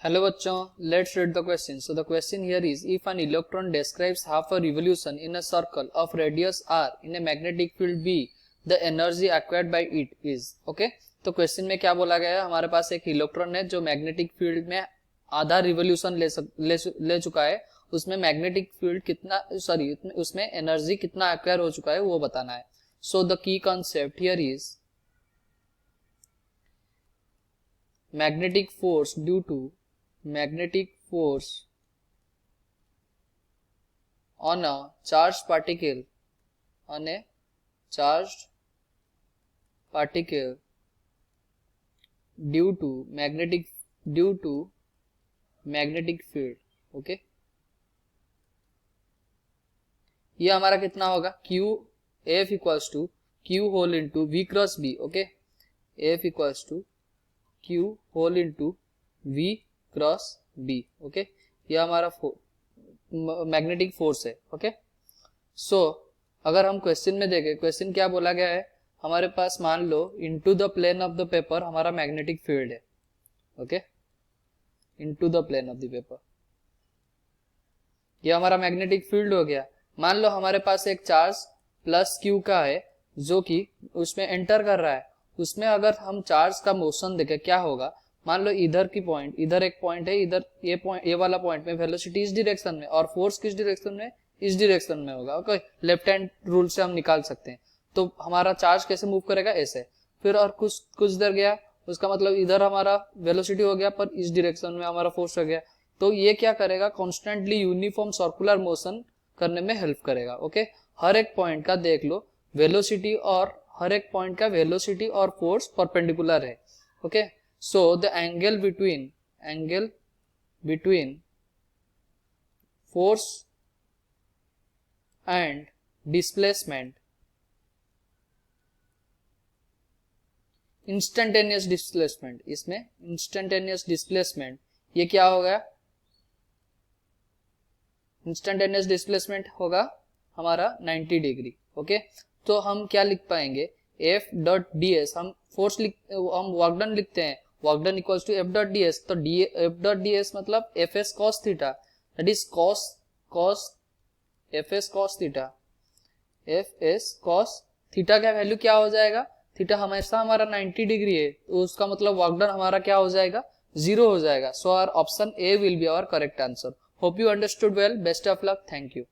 Hello बच्चों, let's read the question. So the question here is if an electron describes half a revolution in a circle of radius r in a magnetic field b, the energy acquired by it is. Okay, तो question में क्या बोला गया है, हमारे पास एक electron है जो मैग्नेटिक फील्ड में आधा रिवोल्यूशन ले चुका है. उसमें मैग्नेटिक फील्ड कितना उसमें एनर्जी कितना एक्वायर हो चुका है वो बताना है. So the key concept here is magnetic force on a charged particle due to magnetic field. Okay, ये हमारा कितना होगा, Q F equals to Q whole into V cross B. Okay, F equals to Q whole into V cross B. Okay, यह हमारा magnetic force है. Okay, so अगर हम question में देखें, क्वेश्चन क्या बोला गया है, हमारे पास मान लो into the plane of the paper हमारा मैग्नेटिक फील्ड है. Okay, into the plane of the paper ये हमारा मैग्नेटिक फील्ड हो गया. मान लो हमारे पास एक चार्ज प्लस Q का है जो कि उसमें एंटर कर रहा है. उसमें अगर हम चार्ज का मोशन देखें क्या होगा, मान लो इधर की पॉइंट, इधर एक पॉइंट है, इधर ये वाला पॉइंट में वेलोसिटी इस डायरेक्शन में और फोर्स किस डायरेक्शन में, इस डायरेक्शन में होगा. ओके, लेफ्ट हैंड रूल से हम निकाल सकते हैं. तो हमारा चार्ज कैसे मूव करेगा, ऐसे. फिर और कुछ देर गया, उसका मतलब इधर हमारा वेलोसिटी हो गया पर इस डायरेक्शन में हमारा फोर्स हो गया. तो ये क्या करेगा, कॉन्स्टेंटली यूनिफॉर्म सर्कुलर मोशन करने में हेल्प करेगा. ओके, हर एक पॉइंट का देख लो वेलोसिटी और हर एक पॉइंट का वेलोसिटी और फोर्स परपेंडिकुलर है. Okay, so the angle between force and displacement, instantaneous displacement, इसमें इंस्टेंटेनियस डिस्प्लेसमेंट ये क्या होगा, इंस्टेंटेनियस डिस्प्लेसमेंट होगा हमारा 90 डिग्री. ओके, तो हम क्या लिख पाएंगे, F डॉट ds, हम वर्क डन लिखते हैं, work done equals to F dot ds. तो F डॉट ds मतलब Fs cos theta, that is Fs cos theta. Fs cos theta का वैल्यू क्या हो जाएगा, थीटा हमेशा हमारा 90 डिग्री है, तो उसका मतलब वर्क डन हमारा क्या हो जाएगा, 0 हो जाएगा. So our option A will be our correct answer. Hope you understood well. Best of luck. Thank you.